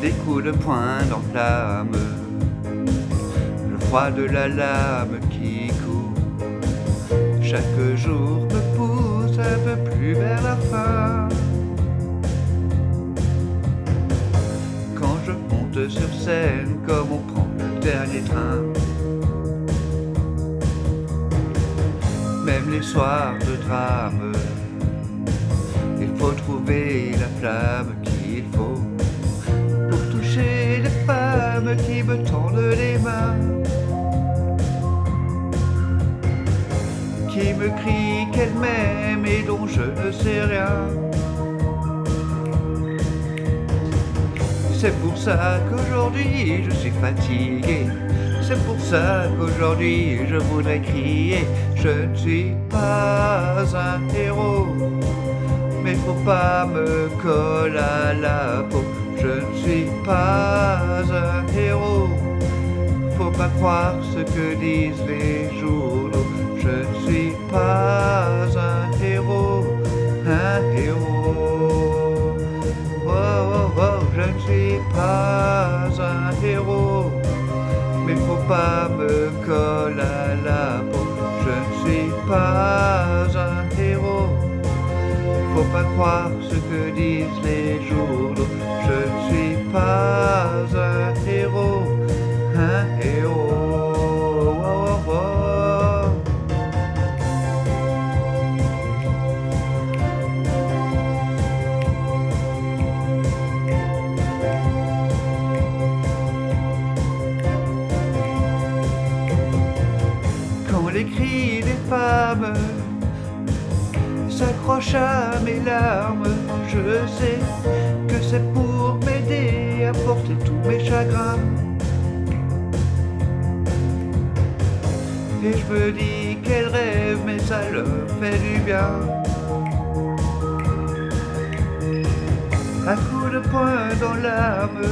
des coups de poing dans l'âme, le froid de la lame qui court chaque jour me pousse un peu plus vers la fin. Quand je monte sur scène comme on prend le dernier train, même les soirs de drame, il faut trouver la flamme qu'il faut pour toucher les femmes qui me tendent les mains, qui me crient qu'elles m'aiment et dont je ne sais rien. C'est pour ça qu'aujourd'hui je suis fatigué. C'est pour ça qu'aujourd'hui je voudrais crier. Je ne suis pas un héros, mais faut pas me coller à la peau. Je ne suis pas un héros, faut pas croire ce que disent les journaux. Je ne suis pas un héros, un héros. Oh, oh, oh, je ne suis pas un héros, mais faut pas me coller à la peau. Je ne suis pas un héros, faut pas croire ce que disent les journaux. Je ne suis pas un héros, un héros. Oh, oh, oh. Quand les cris des femmes s'accrochent à mes larmes, je sais que c'est pour m'aider à porter tous mes chagrins. Et je me dis qu'elles rêvent, mais ça leur fait du bien. Un coup de poing dans l'âme,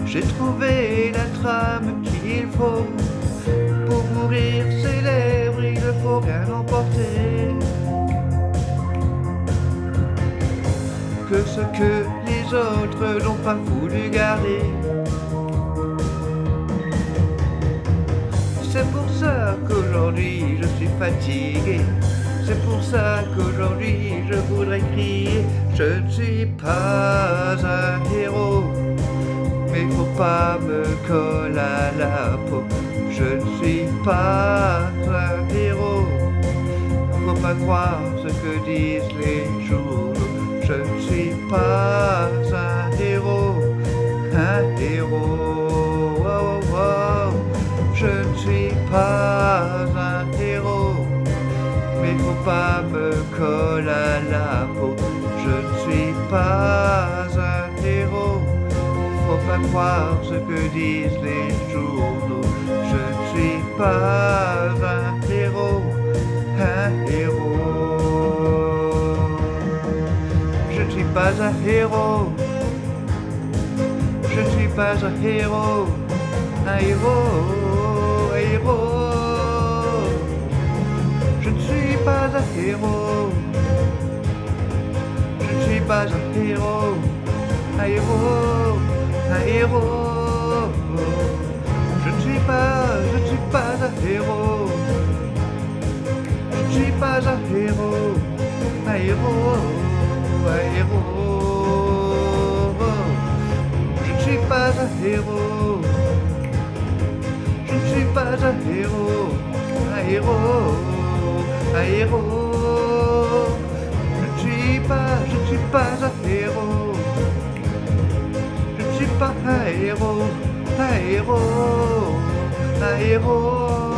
j'ai trouvé la trame qu'il faut. Pour mourir célèbre, il ne faut rien emporter que ce que les autres n'ont pas voulu garder. C'est pour ça qu'aujourd'hui je suis fatigué. C'est pour ça qu'aujourd'hui je voudrais crier. Je ne suis pas un héros, mais faut pas me coller à la peau. Je ne suis pas un héros, faut pas croire ce que disent les journaux. Je ne suis pas un héros, un héros. Oh, oh, oh. Je ne suis pas un héros, mais faut pas me coller à la peau. Je ne suis pas un héros, faut pas croire ce que disent les journaux. Je ne suis pas un héros, un héros. Je ne suis pas un héros, je ne suis pas un héros, un héros, un héros. Je ne suis pas un héros, je ne suis pas un héros, un héros, un héros. Je ne suis pas un héros, je ne suis pas un héros, un héros, un héros. Je ne suis pas un héros, je ne suis pas un héros, un héros, un héros. Je ne suis pas un héros, je ne suis pas un héros, un héros, un héros.